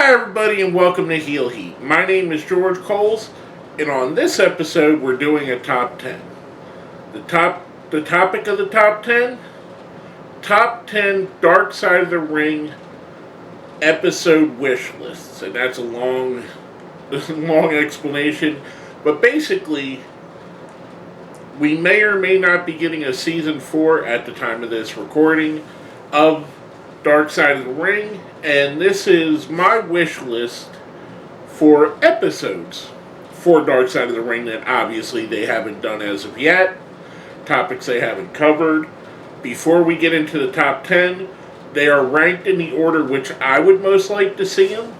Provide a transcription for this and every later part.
Hi, everybody, and welcome to Heel Heat. My name is George Coles, and on this episode, we're doing a top 10. The topic of the top 10 Dark Side of the Ring episode wish lists, and that's a long, long explanation. But basically, we may or may not be getting a season 4 at the time of this recording of Dark Side of the Ring, and this is my wish list for episodes for Dark Side of the Ring that obviously they haven't done as of yet, topics they haven't covered. Before we get into the top 10, they are ranked in the order which I would most like to see them,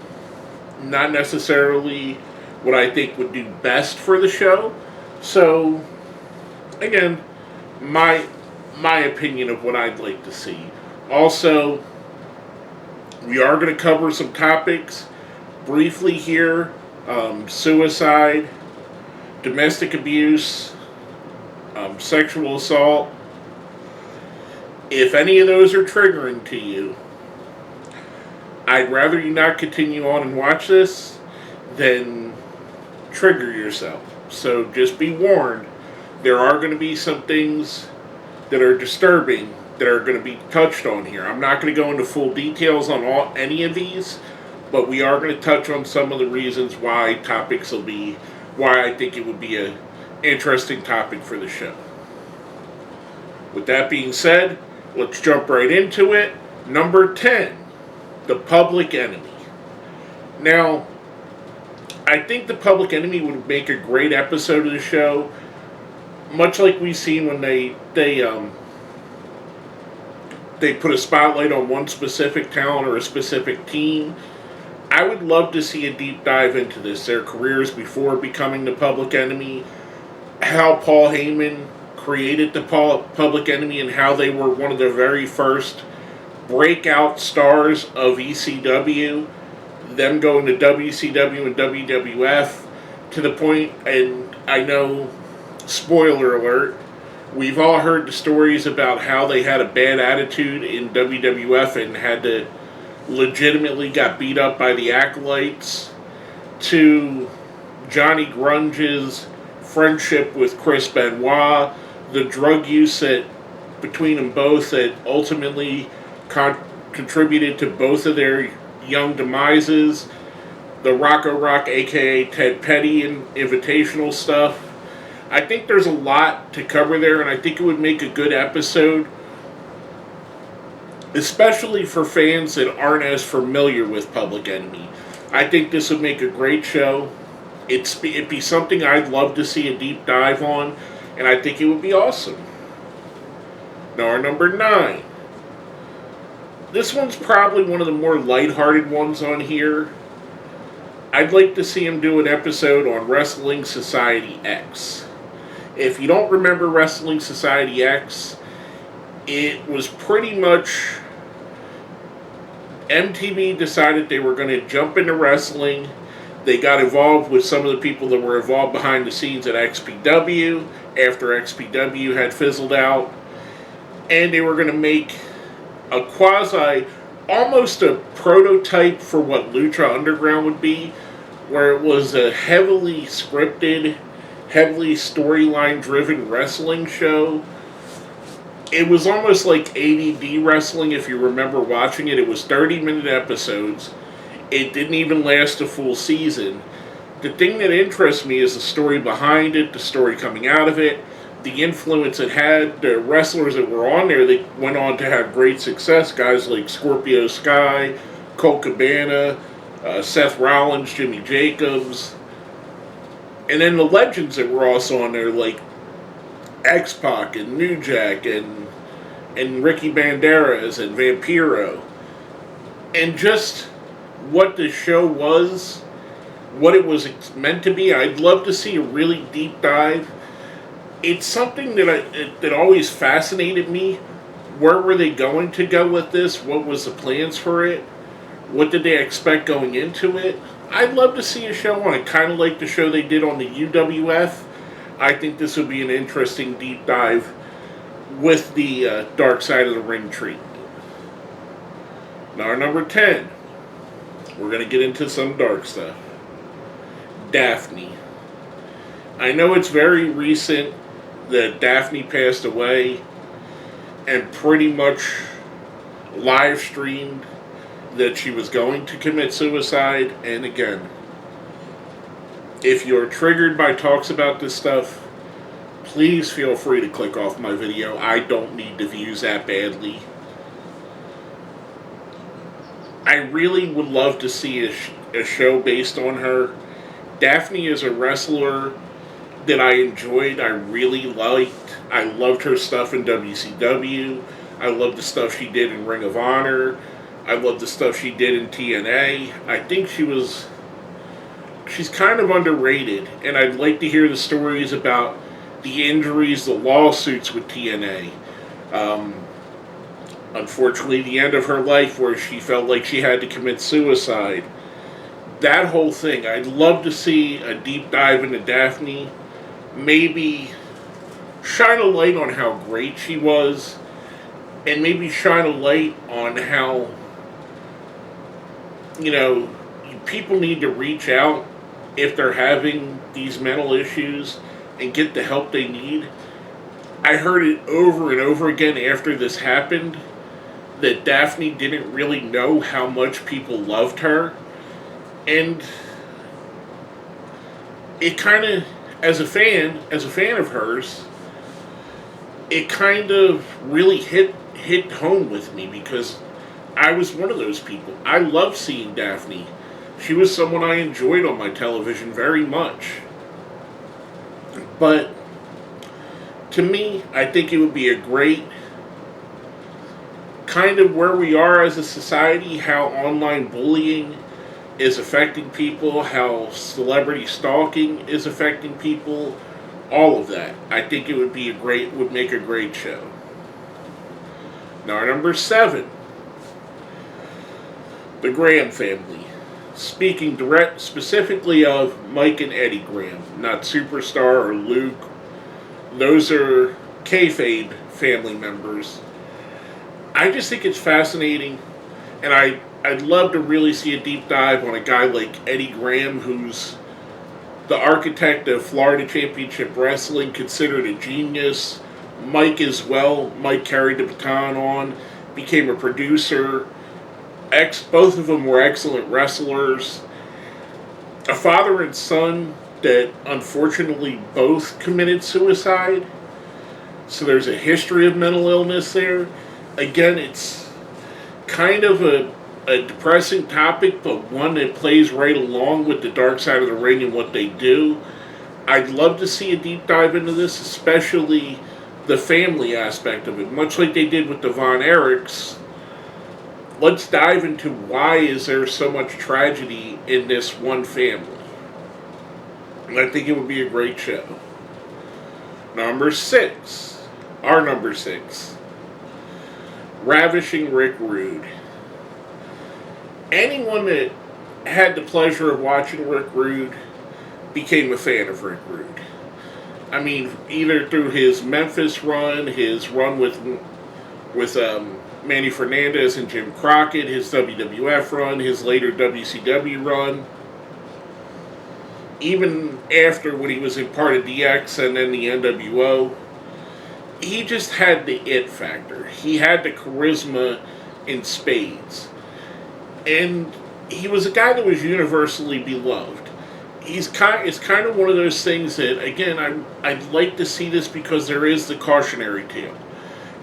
not necessarily what I think would do best for the show. So, again, my opinion of what I'd like to see. Also, we are going to cover some topics briefly here. Suicide, domestic abuse, sexual assault. If any of those are triggering to you, I'd rather you not continue on and watch this than trigger yourself. So just be warned, there are going to be some things that are disturbing that are going to be touched on here. I'm not going to go into full details on any of these, but we are going to touch on some of the reasons why I think it would be an interesting topic for the show. With that being said, let's jump right into it. Number 10, The Public Enemy. Now, I think The Public Enemy would make a great episode of the show, much like we've seen when they put a spotlight on one specific talent or a specific team. I would love to see a deep dive into this, their careers before becoming the Public Enemy, how Paul Heyman created the Public Enemy, and how they were one of the very first breakout stars of ECW, them going to WCW and WWF to the point, and I know, spoiler alert, we've all heard the stories about how they had a bad attitude in WWF and had to legitimately got beat up by the Acolytes, to Johnny Grunge's friendship with Chris Benoit, the drug use between them both that ultimately contributed to both of their young demises, the Rocco Rock aka Ted Petty and Invitational stuff. I think there's a lot to cover there, and I think it would make a good episode, especially for fans that aren't as familiar with Public Enemy. I think this would make a great show. It'd be something I'd love to see a deep dive on, and I think it would be awesome. Now, our number 9. This one's probably one of the more lighthearted ones on here. I'd like to see him do an episode on Wrestling Society X. If you don't remember Wrestling Society X, it was pretty much MTV decided they were going to jump into wrestling. They got involved with some of the people that were involved behind the scenes at XPW after XPW had fizzled out. And they were going to make a almost a prototype for what Lucha Underground would be, where it was a heavily scripted, heavily storyline-driven wrestling show. It was almost like ADD wrestling, if you remember watching it. It was 30-minute episodes. It didn't even last a full season. The thing that interests me is the story behind it, the story coming out of it, the influence it had, the wrestlers that were on there that went on to have great success, guys like Scorpio Sky, Colt Cabana, Seth Rollins, Jimmy Jacobs. And then the legends that were also on there, like X-Pac and New Jack and Ricky Banderas and Vampiro. And just what the show was, what it was meant to be. I'd love to see a really deep dive. It's something that always fascinated me. Where were they going to go with this? What was the plans for it? What did they expect going into it? I'd love to see a show on it, kind of like the show they did on the UWF. I think this would be an interesting deep dive with the Dark Side of the Ring treatment. Now, our number 10. We're going to get into some dark stuff. Daphne. I know it's very recent that Daphne passed away and pretty much live streamed that she was going to commit suicide. And again, if you're triggered by talks about this stuff, please feel free to click off my video. I don't need the views that badly. I really would love to see a show based on her. Daphne is a wrestler that I enjoyed, I really liked. I loved her stuff in WCW. I loved the stuff she did in Ring of Honor. I loved the stuff she did in TNA. I think she's kind of underrated, and I'd like to hear the stories about the injuries, the lawsuits with TNA. Unfortunately, the end of her life where she felt like she had to commit suicide. That whole thing. I'd love to see a deep dive into Daphne. Maybe shine a light on how great she was, and maybe shine a light on how, people need to reach out if they're having these mental issues and get the help they need. I heard it over and over again after this happened that Daphne didn't really know how much people loved her. And it kind of, as a fan of hers, it kind of really hit home with me because I was one of those people. I loved seeing Daphne. She was someone I enjoyed on my television very much. But to me, I think it would be a great kind of where we are as a society, how online bullying is affecting people, how celebrity stalking is affecting people, all of that. I think it would make a great show. Now, our number 7, the Graham family. Speaking specifically of Mike and Eddie Graham, not Superstar or Luke. Those are kayfabe family members. I just think it's fascinating, and I'd love to really see a deep dive on a guy like Eddie Graham, who's the architect of Florida Championship Wrestling, considered a genius. Mike as well. Mike carried the baton on, became a producer. Both of them were excellent wrestlers. A father and son that unfortunately both committed suicide. So there's a history of mental illness there. Again, it's kind of a depressing topic, but one that plays right along with the dark side of the ring and what they do. I'd love to see a deep dive into this, especially the family aspect of it. Much like they did with the Von Erichs, let's dive into why is there so much tragedy in this one family. And I think it would be a great show. Number 6. Our number 6. Ravishing Rick Rude. Anyone that had the pleasure of watching Rick Rude became a fan of Rick Rude. I mean, either through his Memphis run, his run with Manny Fernandez and Jim Crockett, his WWF run, his later WCW run. Even after when he was in part of DX and then the NWO, he just had the it factor. He had the charisma in spades. And he was a guy that was universally beloved. It's kind of one of those things that, again, I'd like to see this because there is the cautionary tale.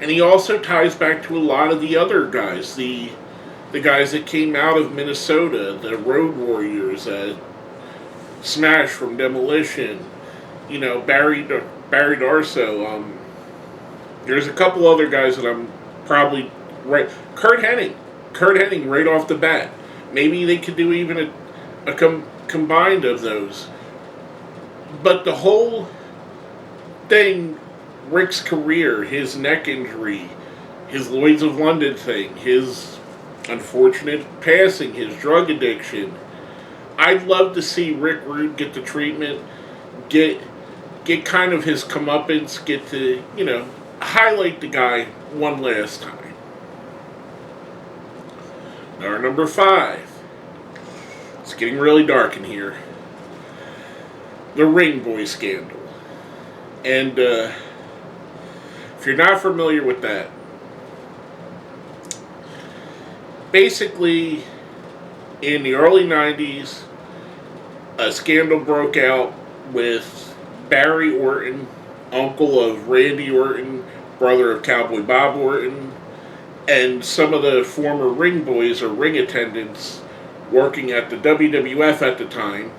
And he also ties back to a lot of the other guys, the guys that came out of Minnesota, the Road Warriors, Smash from Demolition, Barry Darso. There's a couple other guys that I'm probably right. Kurt Hennig right off the bat. Maybe they could do even a combined of those. But the whole thing, Rick's career, his neck injury, his Lloyds of London thing, his unfortunate passing, his drug addiction. I'd love to see Rick Rude get the treatment, get kind of his comeuppance, get to, highlight the guy one last time. Our number 5. It's getting really dark in here. The Ring Boy scandal. And if you're not familiar with that, basically in the early 90s, a scandal broke out with Barry Orton, uncle of Randy Orton, brother of Cowboy Bob Orton, and some of the former ring boys or ring attendants working at the WWF at the time.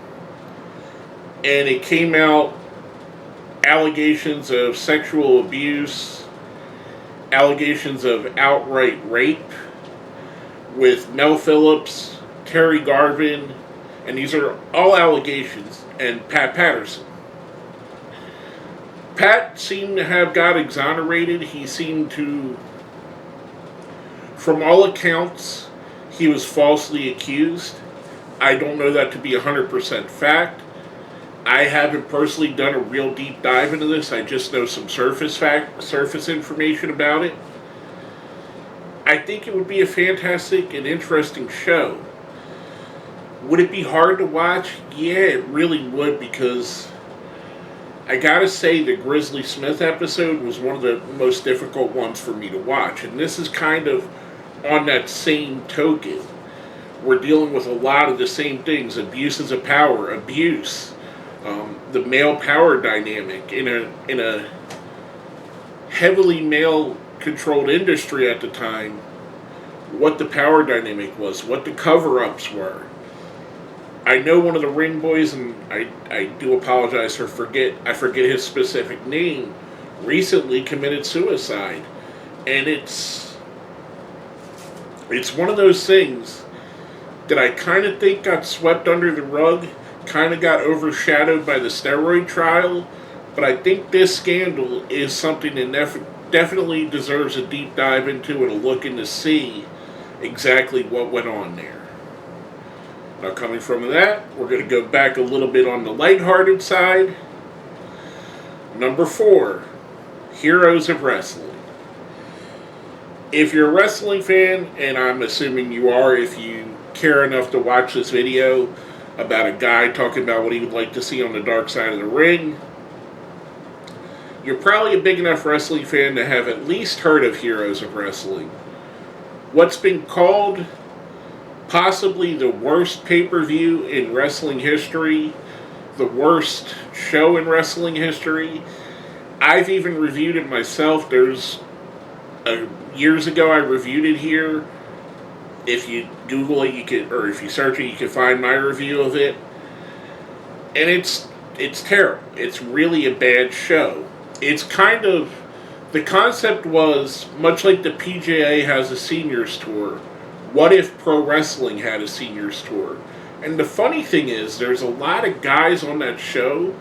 And it came out allegations of sexual abuse, allegations of outright rape with Mel Phillips, Terry Garvin, and these are all allegations, and Pat Patterson. Pat seemed to have got exonerated. He seemed to, from all accounts, he was falsely accused. I don't know that to be 100% fact. I haven't personally done a real deep dive into this. I just know some surface information about it. I think it would be a fantastic and interesting show. Would it be hard to watch? Yeah, it really would, because I gotta say the Grizzly Smith episode was one of the most difficult ones for me to watch. And this is kind of on that same token. We're dealing with a lot of the same things. Abuses of power, abuse, the male power dynamic in a heavily male-controlled industry at the time, what the power dynamic was, what the cover-ups were. I know one of the ring boys, and I do apologize I forget his specific name, recently committed suicide. And it's one of those things that I kind of think got swept under the rug, kind of got overshadowed by the steroid trial, but I think this scandal is something that definitely deserves a deep dive into and a look in to see exactly what went on there. Now, coming from that, we're going to go back a little bit on the lighthearted side. Number 4, Heroes of Wrestling. If you're a wrestling fan, and I'm assuming you are if you care enough to watch this video about a guy talking about what he would like to see on the dark side of the ring, you're probably a big enough wrestling fan to have at least heard of Heroes of Wrestling. What's been called possibly the worst pay-per-view in wrestling history, the worst show in wrestling history. I've even reviewed it myself. Years ago I reviewed it here. If you Google it, or if you search it, you can find my review of it. And it's terrible. It's really a bad show. It's kind of, the concept was, much like the PJA has a seniors tour, what if pro wrestling had a seniors tour? And the funny thing is, there's a lot of guys on that show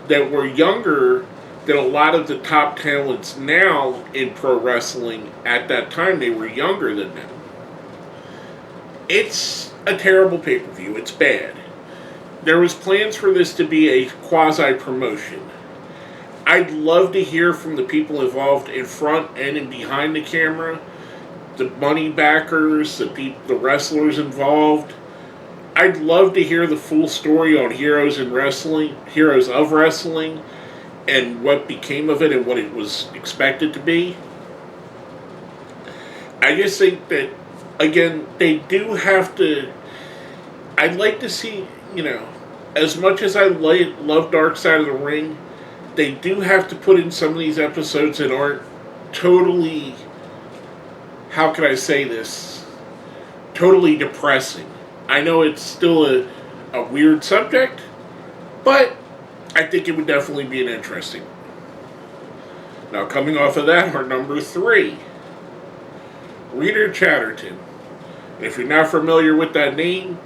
that were younger than a lot of the top talents now in pro wrestling. At that time, they were younger than them. It's a terrible pay-per-view. It's bad. There was plans for this to be a quasi-promotion. I'd love to hear from the people involved in front and in behind the camera, the money backers, the wrestlers involved. I'd love to hear the full story on Heroes of Wrestling, and what became of it and what it was expected to be. I just think that, again, they do have to, I'd like to see, as much as I love Dark Side of the Ring, they do have to put in some of these episodes that aren't totally, how can I say this, totally depressing. I know it's still a weird subject, but I think it would definitely be an interesting one. Now, coming off of that, our number 3, Rita Chatterton. And if you're not familiar with that name,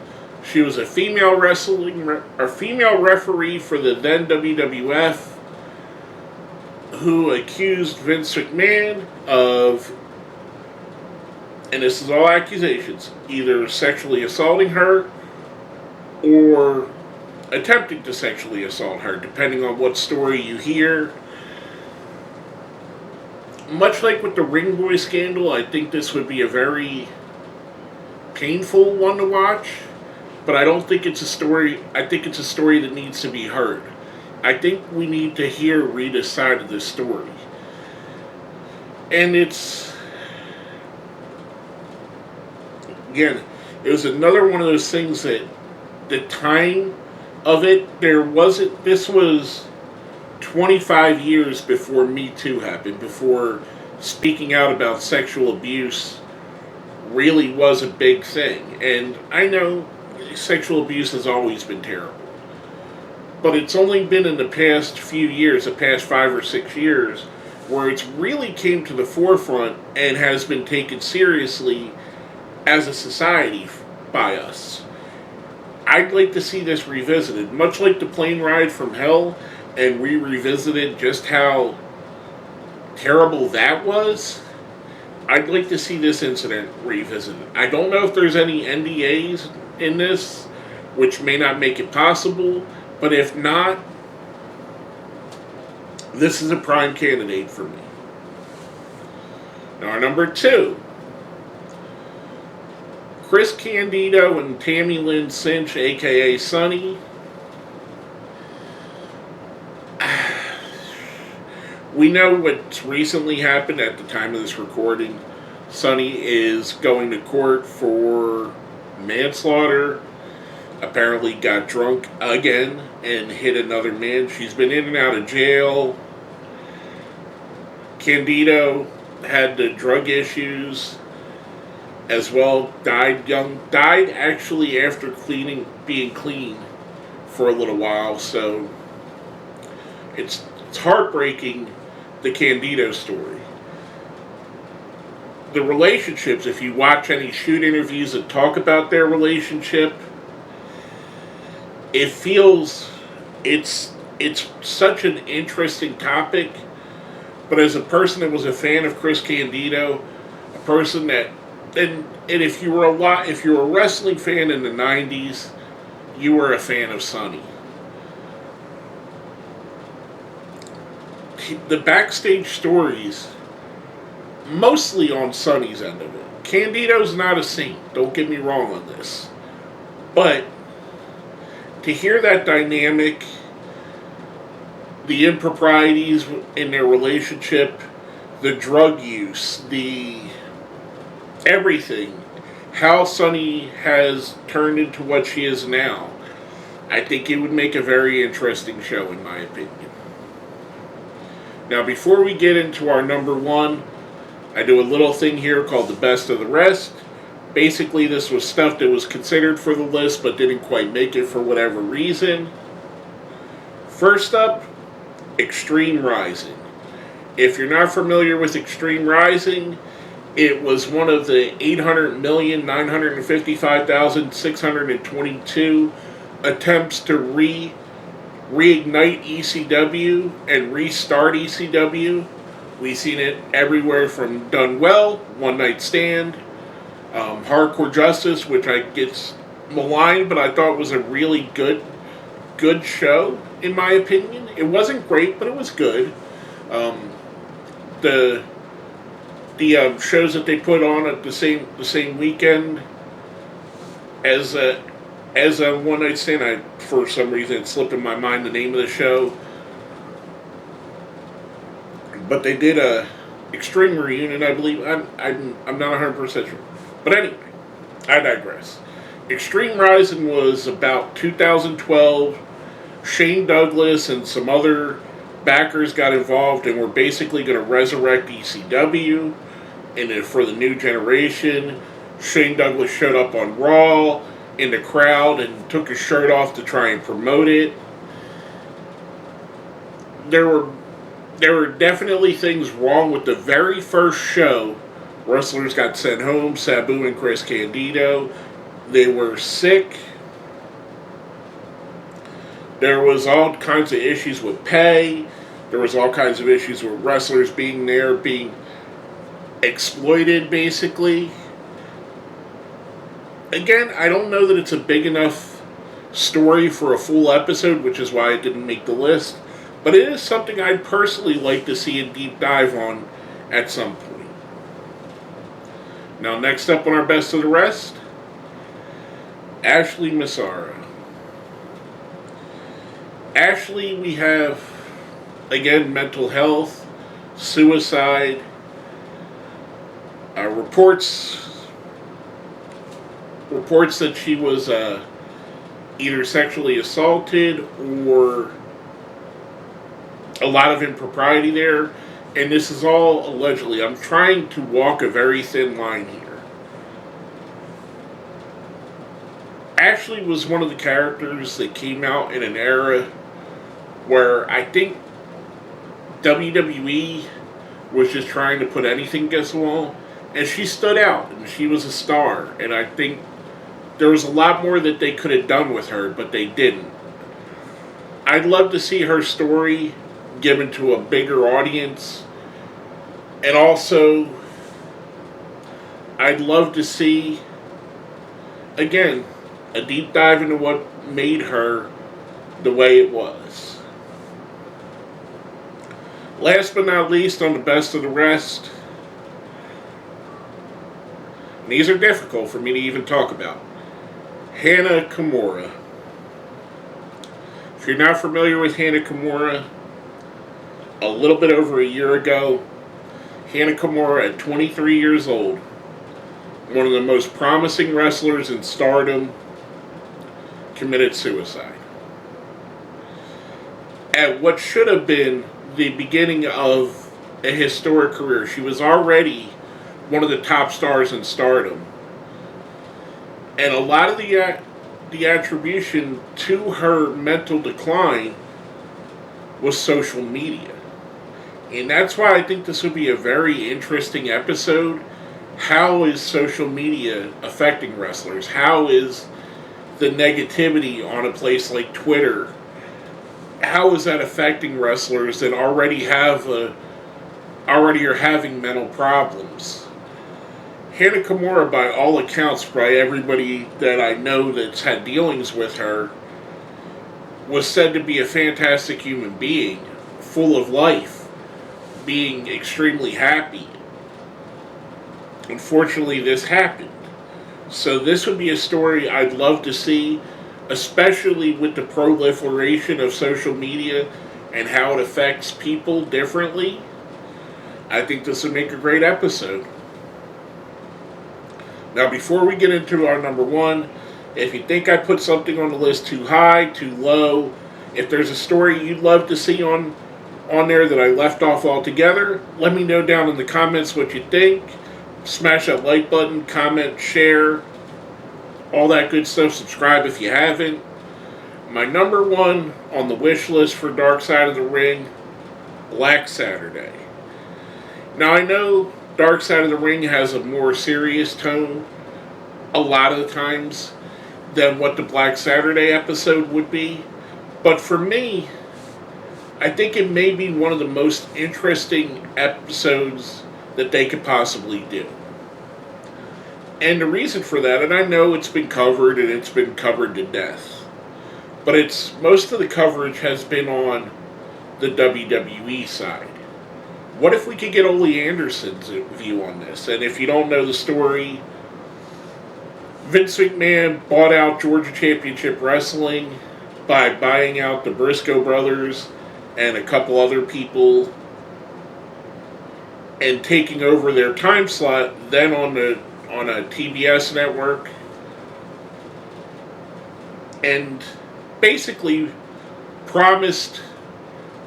she was a female referee for the then WWF, who accused Vince McMahon of, and this is all accusations, either sexually assaulting her or attempting to sexually assault her, depending on what story you hear. Much like with the Ring Boy scandal, I think this would be a very painful one to watch. but I don't think it's a story. I think it's a story that needs to be heard. I think we need to hear Rita's side of the story. And again, it was another one of those things that the time of it, this was 25 years before Me Too happened, before speaking out about sexual abuse really was a big thing. And I know sexual abuse has always been terrible. But it's only been in the past few years, the past 5 or 6 years, where it's really came to the forefront and has been taken seriously as a society by us. I'd like to see this revisited, much like the plane ride from hell, and we revisited just how terrible that was. I'd like to see this incident revisited. I don't know if there's any NDAs in this, which may not make it possible, but if not, this is a prime candidate for me. Now, our number 2, Chris Candido and Tammy Lynn Cinch, a.k.a. Sunny. We know what's recently happened at the time of this recording. Sunny is going to court for manslaughter. Apparently got drunk again and hit another man. She's been in and out of jail. Candido had the drug issues as well. Died young. Died actually after being clean for a little while. So it's heartbreaking, the Candido story. The relationships, if you watch any shoot interviews that talk about their relationship, it feels it's such an interesting topic. But as a person that was a fan of Chris Candido, a person that and if you were a wrestling fan in the 90s, you were a fan of Sunny. The backstage stories, mostly on Sunny's end of it. Candido's not a saint, don't get me wrong on this. But to hear that dynamic, the improprieties in their relationship, the drug use, the everything, how Sunny has turned into what she is now, I think it would make a very interesting show, in my opinion. Now, before we get into our number 1, I do a little thing here called the best of the rest. Basically, this was stuff that was considered for the list but didn't quite make it for whatever reason. First up, Extreme Rising. If you're not familiar with Extreme Rising, it was one of the 800,955,622 attempts to reignite ECW and restart ECW. We've seen it everywhere from Done Well, One Night Stand, Hardcore Justice, which I gets maligned, but I thought was a really good show, in my opinion. It wasn't great, but it was good. The shows that they put on at the same weekend as One Night Stand, for some reason it slipped in my mind the name of the show, but they did a Extreme Reunion, I believe. I'm not 100% sure, but anyway, I digress. Extreme Rising was about 2012. Shane Douglas and some other backers got involved and were basically going to resurrect ECW and for the new generation. Shane Douglas showed up on Raw in the crowd and took his shirt off to try and promote it. There were definitely things wrong with the very first show. Wrestlers got sent home, Sabu and Chris Candido. They were sick. There was all kinds of issues with pay. There was all kinds of issues with wrestlers being exploited, basically. Again, I don't know that it's a big enough story for a full episode, which is why it didn't make the list. But it is something I'd personally like to see a deep dive on at some point. Now, next up on our best of the rest, Ashley Massara. Ashley, we have, again, mental health, suicide, reports that she was either sexually assaulted or a lot of impropriety there. And this is all allegedly. I'm trying to walk a very thin line here. Ashley was one of the characters that came out in an era where I think WWE was just trying to put anything against the wall, and she stood out, and she was a star, and I think there was a lot more that they could have done with her, but they didn't. I'd love to see her story given to a bigger audience, and also I'd love to see, again, a deep dive into what made her the way it was. Last but not least, on the best of the rest, and these are difficult for me to even talk about, Hanna Kirimura. If you're not familiar with Hanna Kirimura, a little bit over a year ago, Hanna Kirimura, at 23 years old, one of the most promising wrestlers in Stardom, committed suicide. At what should have been the beginning of a historic career. She was already one of the top stars in Stardom. And a lot of the attribution to her mental decline was social media. And that's why I think this would be a very interesting episode. How is social media affecting wrestlers? How is the negativity on a place like Twitter, how is that affecting wrestlers that already are having mental problems? Hanna Kirimura, by all accounts, by everybody that I know that's had dealings with her, was said to be a fantastic human being, full of life, being extremely happy. Unfortunately, this happened. So this would be a story I'd love to see, especially with the proliferation of social media and how it affects people differently. I think this would make a great episode. Now, before we get into our number one, if you think I put something on the list too high, too low, if there's a story you'd love to see on there that I left off altogether, let me know down in the comments what you think. Smash that like button, comment, share, all that good stuff. Subscribe if you haven't. My number one on the wish list for Dark Side of the Ring, Black Saturday. Now, I know Dark Side of the Ring has a more serious tone a lot of the times than what the Black Saturday episode would be. But for me, I think it may be one of the most interesting episodes that they could possibly do. And the reason for that, and I know it's been covered and it's been covered to death, but most of the coverage has been on the WWE side. What if we could get Ole Anderson's view on this? And if you don't know the story, Vince McMahon bought out Georgia Championship Wrestling by buying out the Briscoe brothers and a couple other people and taking over their time slot then on a TBS network, and basically promised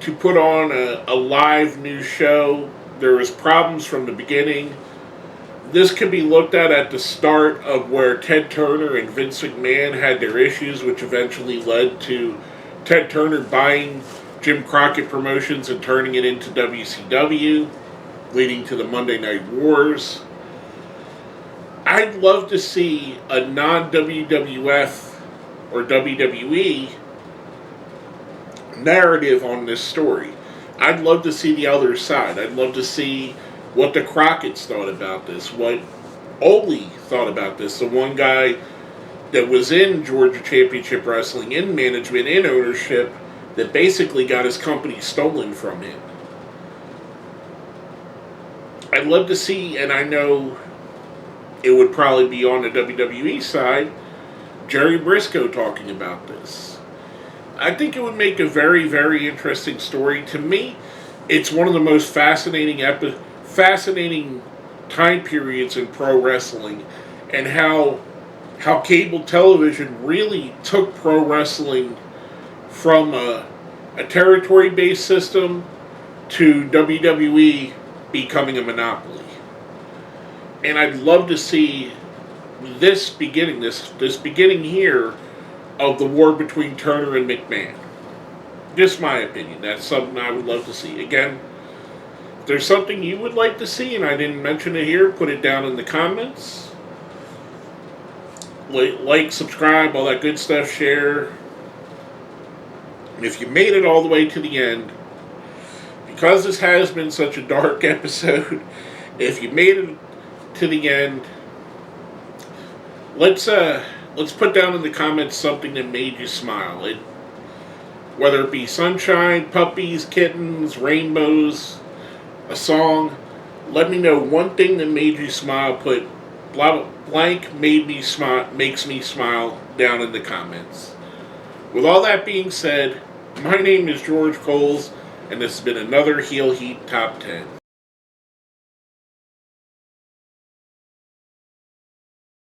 to put on a live new show. There was problems from the beginning. This could be looked at the start of where Ted Turner and Vince McMahon had their issues, which eventually led to Ted Turner buying Jim Crockett Promotions and turning it into WCW, leading to the Monday Night Wars. I'd love to see a non-WWF or WWE narrative on this story. I'd love to see the other side. I'd love to see what the Crockett's thought about this, what Ole thought about this, the one guy that was in Georgia Championship Wrestling, in management, in ownership, that basically got his company stolen from him. I'd love to see, and I know it would probably be on the WWE side, Jerry Briscoe talking about this. I think it would make a very, very interesting story. To me, it's one of the most fascinating time periods in pro wrestling, and how cable television really took pro wrestling from a territory-based system to WWE becoming a monopoly. And I'd love to see this beginning here of the war between Turner and McMahon. Just my opinion. That's something I would love to see. Again, if there's something you would like to see and I didn't mention it here, put it down in the comments. Like, subscribe, all that good stuff, share. If you made it all the way to the end, because this has been such a dark episode, if you made it to the end, let's put down in the comments something that made you smile. Whether it be sunshine, puppies, kittens, rainbows, a song. Let me know one thing that made you smile. Put blank makes me smile down in the comments. With all that being said, my name is George Coles, and this has been another Heel Heat Top 10.